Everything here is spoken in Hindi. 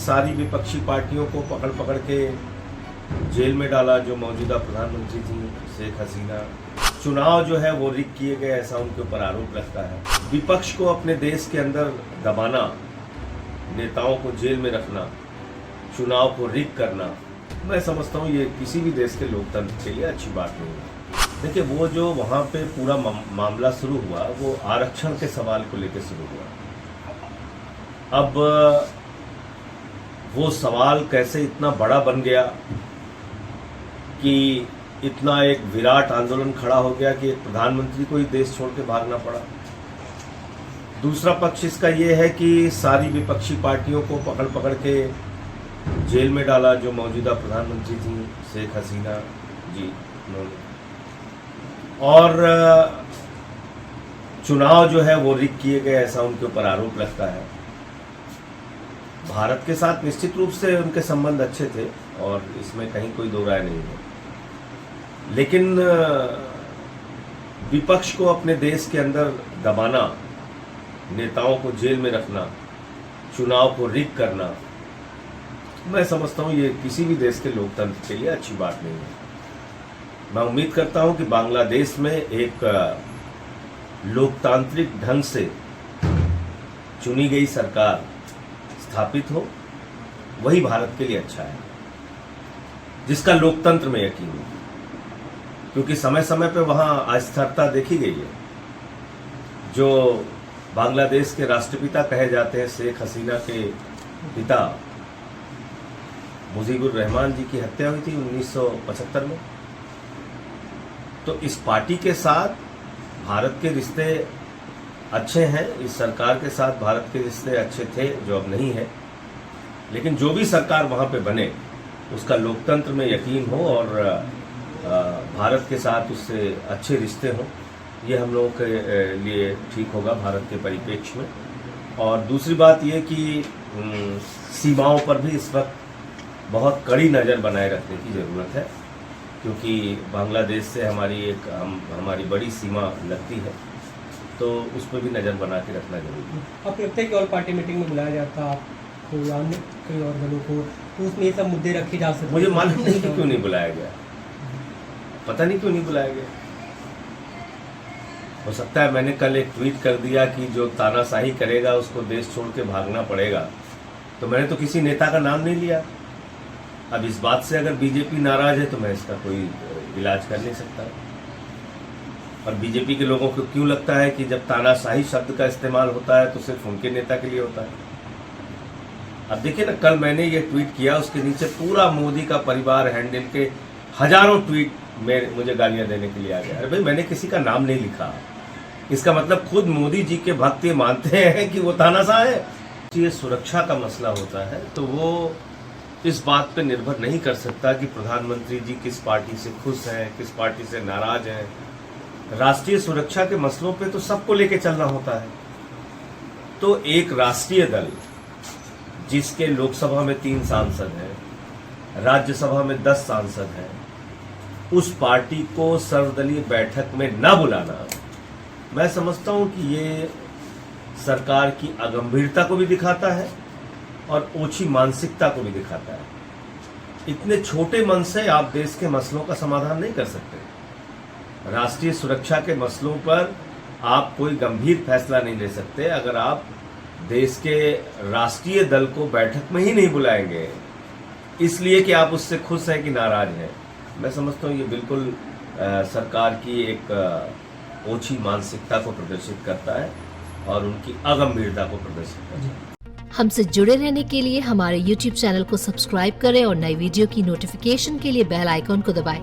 सारी विपक्षी पार्टियों को पकड़ पकड़ के जेल में डाला जो मौजूदा प्रधानमंत्री थी शेख हसीना। चुनाव जो है वो रिग किए गए, ऐसा उनके ऊपर आरोप लगता है। विपक्ष को अपने देश के अंदर दबाना, नेताओं को जेल में रखना, चुनाव को रिग करना, मैं समझता हूँ ये किसी भी देश के लोकतंत्र के लिए अच्छी बात नहीं है। देखिए, वो जो वहाँ पे पूरा मामला शुरू हुआ वो आरक्षण के सवाल को लेकर शुरू हुआ। अब वो सवाल कैसे इतना बड़ा बन गया कि इतना एक विराट आंदोलन खड़ा हो गया कि एक प्रधानमंत्री को ही देश छोड़ के भागना पड़ा। दूसरा पक्ष इसका ये है कि सारी विपक्षी पार्टियों को पकड़ पकड़ के जेल में डाला जो मौजूदा प्रधानमंत्री थी शेख हसीना जी उन्होंने, और चुनाव जो है वो रिग किए गए, ऐसा उनके ऊपर आरोप लगता है। भारत के साथ निश्चित रूप से उनके संबंध अच्छे थे और इसमें कहीं कोई दो राय नहीं है, लेकिन विपक्ष को अपने देश के अंदर दबाना, नेताओं को जेल में रखना, चुनाव को रिग करना, मैं समझता हूँ ये किसी भी देश के लोकतंत्र के लिए अच्छी बात नहीं है। मैं उम्मीद करता हूँ कि बांग्लादेश में एक लोकतांत्रिक ढंग से चुनी गई सरकार स्थापित हो, वही भारत के लिए अच्छा है, जिसका लोकतंत्र में यकीन है। क्योंकि समय समय पे वहाँ अस्थिरता देखी गई है। जो बांग्लादेश के राष्ट्रपिता कहे जाते हैं शेख हसीना के पिता मुजीबुर रहमान जी की हत्या हुई थी 1975 में। तो इस पार्टी के साथ भारत के रिश्ते अच्छे हैं, इस सरकार के साथ भारत के रिश्ते अच्छे थे जो अब नहीं है, लेकिन जो भी सरकार वहाँ पे बने उसका लोकतंत्र में यकीन हो और भारत के साथ उससे अच्छे रिश्ते हों, ये हम लोगों के लिए ठीक होगा भारत के परिप्रेक्ष्य में। और दूसरी बात ये कि सीमाओं पर भी इस वक्त बहुत कड़ी नज़र बनाए रखने की ज़रूरत है, क्योंकि बांग्लादेश से हमारी बड़ी सीमा लगती है, तो उस पर भी नज़र बना के रखना जरूरी है। आपको लगता है कि और पार्टी मीटिंग में बुलाया जाता आपको या अन्य कई और दलों को, तो उसमें ये सब मुद्दे रखे जा सकते? मुझे मालूम नहीं कि क्यों नहीं बुलाया गया, पता नहीं क्यों नहीं बुलाया गया। हो सकता है मैंने कल एक ट्वीट कर दिया कि जो तानाशाही करेगा उसको देश छोड़ के भागना पड़ेगा, तो मैंने तो किसी नेता का नाम नहीं लिया। अब इस बात से अगर बीजेपी नाराज है तो मैं इसका कोई इलाज कर नहीं सकता। और बीजेपी के लोगों को क्यों लगता है कि जब तानाशाही शब्द का इस्तेमाल होता है तो सिर्फ उनके नेता के लिए होता है? अब देखिए ना, कल मैंने ये ट्वीट किया, उसके नीचे पूरा मोदी का परिवार हैंडल के हजारों ट्वीट में मुझे गालियां देने के लिए आ गया। अरे भाई, मैंने किसी का नाम नहीं लिखा, इसका मतलब खुद मोदी जी के भक्त ये मानते हैं कि वो तानाशाह है। ये सुरक्षा का मसला होता है तो वो इस बात पे निर्भर नहीं कर सकता कि प्रधानमंत्री जी किस पार्टी से खुश हैं, किस पार्टी से नाराज हैं। राष्ट्रीय सुरक्षा के मसलों पे तो सबको लेके चलना होता है। तो एक राष्ट्रीय दल जिसके लोकसभा में 3 सांसद हैं, राज्यसभा में 10 सांसद हैं, उस पार्टी को सर्वदलीय बैठक में न बुलाना, मैं समझता हूं कि ये सरकार की अगंभीरता को भी दिखाता है और ओछी मानसिकता को भी दिखाता है। इतने छोटे मन से आप देश के मसलों का समाधान नहीं कर सकते। राष्ट्रीय सुरक्षा के मसलों पर आप कोई गंभीर फैसला नहीं ले सकते अगर आप देश के राष्ट्रीय दल को बैठक में ही नहीं बुलाएंगे, इसलिए कि आप उससे खुश हैं कि नाराज हैं। मैं समझता हूँ ये बिल्कुल सरकार की एक ओछी मानसिकता को प्रदर्शित करता है और उनकी अगंभीरता को प्रदर्शित करता है। हमसे जुड़े रहने के लिए हमारे YouTube चैनल को सब्सक्राइब करें और नई वीडियो की नोटिफिकेशन के लिए बेल आइकॉन को दबाएं।